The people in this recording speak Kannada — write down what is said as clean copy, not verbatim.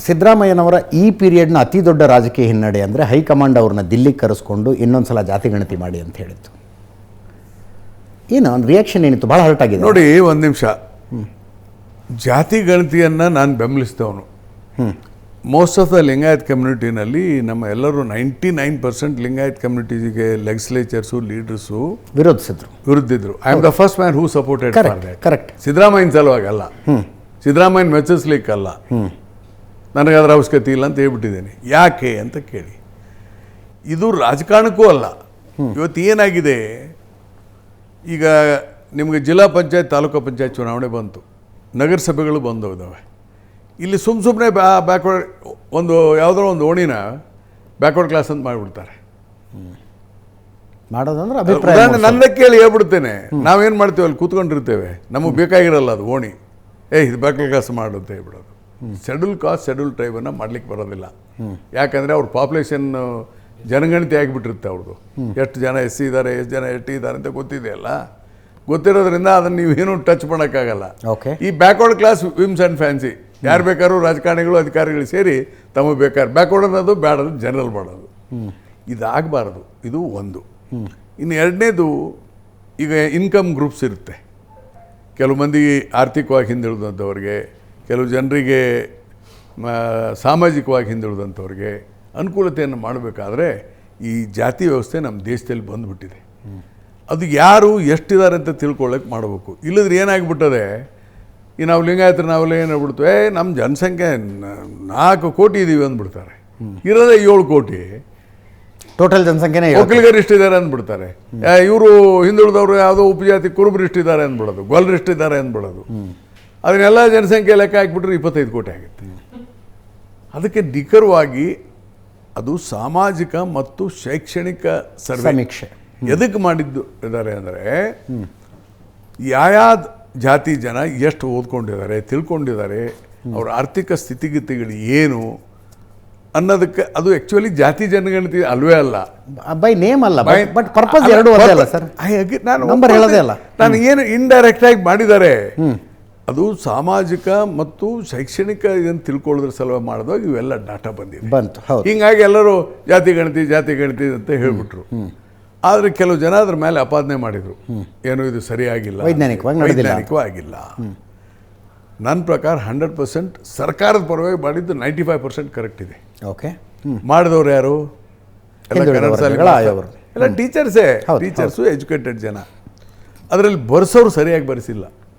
ಸಿದ್ದರಾಮಯ್ಯನವರ ಈ ಪೀರಿಯಡ್ನ ಅತಿ ದೊಡ್ಡ ರಾಜಕೀಯ ಹಿನ್ನಡೆ ಅಂದರೆ ಹೈಕಮಾಂಡ್ ಅವ್ರನ್ನ ದಿಲ್ಲಿಗೆ ಕರೆಸ್ಕೊಂಡು ಇನ್ನೊಂದು ಸಲ ಜಾತಿ ಗಣತಿ ಮಾಡಿ ಅಂತ ಹೇಳಿತ್ತು. ಏನು ಒಂದು ರಿಯಾಕ್ಷನ್ ಏನಿತ್ತು? ಭಾಳ ಹರ್ಟ್ ಆಗಿದೆ ನೋಡಿ. ಒಂದು ನಿಮಿಷ, ಜಾತಿ ಗಣತಿಯನ್ನು ನಾನು ಬೆಂಬಲಿಸಿದವನು. ಮೋಸ್ಟ್ ಆಫ್ ದ ಲಿಂಗಾಯತ್ ಕಮ್ಯುನಿಟಿನಲ್ಲಿ ನಮ್ಮ ಎಲ್ಲರೂ 99% ಲಿಂಗಾಯತ್ ಕಮ್ಯುನಿಟಿಗೆ ಲೆಗಿಸ್ಲೇಚರ್ಸು ಲೀಡರ್ಸು ವಿರುದ್ಧಿದ್ರು. I am the first man who supported for that. Correct. ಸಿದ್ದರಾಮಯ್ಯನ ಸಲುವಾಗಲ್ಲ, ಸಿದ್ದರಾಮಯ್ಯನ ಮೆಚ್ಚಿಸ್ಲಿಕ್ಕಲ್ಲ, ನನಗದರ ಅವಶ್ಯಕತೆ ಇಲ್ಲ ಅಂತ ಹೇಳ್ಬಿಟ್ಟಿದ್ದೇನೆ. ಯಾಕೆ ಅಂತ ಕೇಳಿ, ಇದು ರಾಜಕಾರಣಕ್ಕೂ ಅಲ್ಲ. ಇವತ್ತು ಏನಾಗಿದೆ, ಈಗ ನಿಮಗೆ ಜಿಲ್ಲಾ ಪಂಚಾಯತ್ ತಾಲೂಕು ಪಂಚಾಯತ್ ಚುನಾವಣೆ ಬಂತು, ನಗರಸಭೆಗಳು ಬಂದೋಗಿದ್ದಾವೆ. ಇಲ್ಲಿ ಸುಮ್ಮನೆ ಬ್ಯಾಕ್ವರ್ಡ್ ಒಂದು ಯಾವುದೋ ಒಂದು ಓಣಿನ ಬ್ಯಾಕ್ವರ್ಡ್ ಕ್ಲಾಸ್ ಅಂತ ಮಾಡಿಬಿಡ್ತಾರೆ. ಮಾಡೋದಂದ್ರೆ ಉದಾಹರಣೆ ನನ್ನ ಕೇಳಿ ಹೇಳ್ಬಿಡ್ತೇನೆ. ನಾವೇನು ಮಾಡ್ತೀವಿ, ಅಲ್ಲಿ ಕೂತ್ಕೊಂಡಿರ್ತೇವೆ, ನಮಗೆ ಬೇಕಾಗಿರಲ್ಲ ಅದು ಓಣಿ, ಇದು ಬ್ಯಾಕ್ವರ್ಡ್ ಕ್ಲಾಸ್ ಮಾಡು ಅಂತ ಹೇಳ್ಬಿಡೋದು. ಶೆಡ್ಯೂಲ್ ಕಾಸ್ಟ್ ಶೆಡ್ಯೂಲ್ ಟ್ರೈಬನ್ನು ಮಾಡ್ಲಿಕ್ಕೆ ಬರೋದಿಲ್ಲ. ಯಾಕಂದರೆ ಅವ್ರ ಪಾಪ್ಯುಲೇಷನ್ ಜನಗಣತಿ ಆಗಿಬಿಟ್ಟಿರುತ್ತೆ ಅವ್ರದ್ದು. ಎಷ್ಟು ಜನ ಎಸ್ ಸಿ ಇದ್ದಾರೆ, ಎಷ್ಟು ಜನ ಎಸ್ ಟಿ ಇದ್ದಾರೆ ಅಂತ ಗೊತ್ತಿದೆಯಲ್ಲ. ಗೊತ್ತಿರೋದ್ರಿಂದ ಅದನ್ನು ನೀವೇನು ಟಚ್ ಮಾಡೋಕ್ಕಾಗಲ್ಲ. ಈ backward class VIMS and fancy ಯಾರು ಬೇಕಾದ್ರೂ ರಾಜಕಾರಣಿಗಳು ಅಧಿಕಾರಿಗಳು ಸೇರಿ ತಮಗೆ ಬೇಕಾದ್ರೆ ಬ್ಯಾಕ್ವರ್ಡ್ ಅನ್ನೋದು ಬೇಡದು ಜನರಲ್ ಮಾಡೋದು. ಇದಾಗಬಾರ್ದು. ಇದು ಒಂದು. ಇನ್ನು ಎರಡನೇದು, ಈಗ ಇನ್ಕಮ್ ಗ್ರೂಪ್ಸ್ ಇರುತ್ತೆ. ಕೆಲವು ಮಂದಿ ಆರ್ಥಿಕವಾಗಿ ಹಿಂದುಳಿದಂಥವ್ರಿಗೆ, ಕೆಲವು ಜನರಿಗೆ ಸಾಮಾಜಿಕವಾಗಿ ಹಿಂದುಳಿದಂಥವ್ರಿಗೆ ಅನುಕೂಲತೆಯನ್ನು ಮಾಡಬೇಕಾದ್ರೆ ಈ ಜಾತಿ ವ್ಯವಸ್ಥೆ ನಮ್ಮ ದೇಶದಲ್ಲಿ ಬಂದುಬಿಟ್ಟಿದೆ. ಅದು ಯಾರು ಎಷ್ಟಿದ್ದಾರೆ ಅಂತ ತಿಳ್ಕೊಳ್ಳೋಕೆ ಮಾಡಬೇಕು. ಇಲ್ಲದ್ರೆ ಏನಾಗಿಬಿಟ್ಟದೆ, ಈ ನಾವು ಲಿಂಗಾಯತರು ನಾವೆಲ್ಲ ಏನಾಗ್ಬಿಡ್ತು, ನಮ್ಮ ಜನಸಂಖ್ಯೆ 4 ಕೋಟಿ ಇದ್ದೀವಿ ಅಂದ್ಬಿಡ್ತಾರೆ. ಇರೋದೇ 7 ಕೋಟಿ ಟೋಟಲ್ ಜನಸಂಖ್ಯೆನೇ. ಒಕ್ಕಲಿಗರು ಇಷ್ಟಿದ್ದಾರೆ ಅಂದ್ಬಿಡ್ತಾರೆ. ಇವರು ಹಿಂದುಳಿದವರು ಯಾವುದೋ ಉಪಜಾತಿ ಕುರುಬರು ಇಷ್ಟಿದ್ದಾರೆ ಅಂದ್ಬಿಡೋದು, ಗೊಲ್ಲರು ಇಷ್ಟಿದ್ದಾರೆ ಅಂದ್ಬಿಡೋದು. ಅದನ್ನೆಲ್ಲ ಜನಸಂಖ್ಯೆ ಲೆಕ್ಕ ಹಾಕಿಬಿಟ್ರೆ 25 ಕೋಟಿ ಆಗುತ್ತೆ. ಅದಕ್ಕೆ ನಿಖರವಾಗಿ ಅದು ಸಾಮಾಜಿಕ ಮತ್ತು ಶೈಕ್ಷಣಿಕ ಸಮೀಕ್ಷೆ ಎದಕ್ಕೆ ಮಾಡಿದ್ದು ಇದ್ದಾರೆ ಅಂದರೆ, ಯಾವ ಜಾತಿ ಜನ ಎಷ್ಟು ಓದ್ಕೊಂಡಿದ್ದಾರೆ, ತಿಳ್ಕೊಂಡಿದ್ದಾರೆ, ಅವ್ರ ಆರ್ಥಿಕ ಸ್ಥಿತಿಗತಿಗಳು ಏನು ಅನ್ನೋದಕ್ಕೆ. ಅದು ಆ್ಯಕ್ಚುಲಿ ಜಾತಿ ಜನಗಣತಿ ಅಲ್ವೇ ಅಲ್ಲ, ಬೈ ನೇಮ್ ಅಲ್ಲ, ಬಟ್ ಪರ್ಪಸ್ ಎರಡು ಒಂದೇ ಅಲ್ಲ ಸರ್. ನಂಬರ್ ಹೇಳೋದೇ ಅಲ್ಲ. ನಾನು ಏನು ಇಂಡೈರೆಕ್ಟಾಗಿ ಮಾಡಿದ್ದಾರೆ. ಅದು ಸಾಮಾಜಿಕ ಮತ್ತು ಶೈಕ್ಷಣಿಕ ಇದನ್ನು ತಿಳ್ಕೊಳ್ಳೋದ್ರ ಸಲುವಾಗಿ ಮಾಡಿದಾಗ ಇವೆಲ್ಲ ಡಾಟಾ ಬಂತು. ಹೀಗಾಗಿ ಎಲ್ಲರೂ ಜಾತಿ ಗಣತಿ ಅಂತ ಹೇಳ್ಬಿಟ್ರು. ಆದರೆ ಕೆಲವು ಜನ ಅದ್ರ ಮೇಲೆ ಅಪಾದನೆ ಮಾಡಿದರು, ಏನು ಇದು ಸರಿಯಾಗಿಲ್ಲ, ವೈಜ್ಞಾನಿಕವಾಗಿಲ್ಲ. ನನ್ನ ಪ್ರಕಾರ 100% ಸರ್ಕಾರದ ಪರವಾಗಿ ಮಾಡಿದ್ದು 95% ಕರೆಕ್ಟ್ ಇದೆ. ಮಾಡಿದವ್ರು ಯಾರು? ಎಲ್ಲ ಟೀಚರ್ಸು ಎಜುಕೇಟೆಡ್ ಜನ. ಅದರಲ್ಲಿ ಬರೆಸೋರು ಸರಿಯಾಗಿ ಬರೆಸಿಲ್ಲ.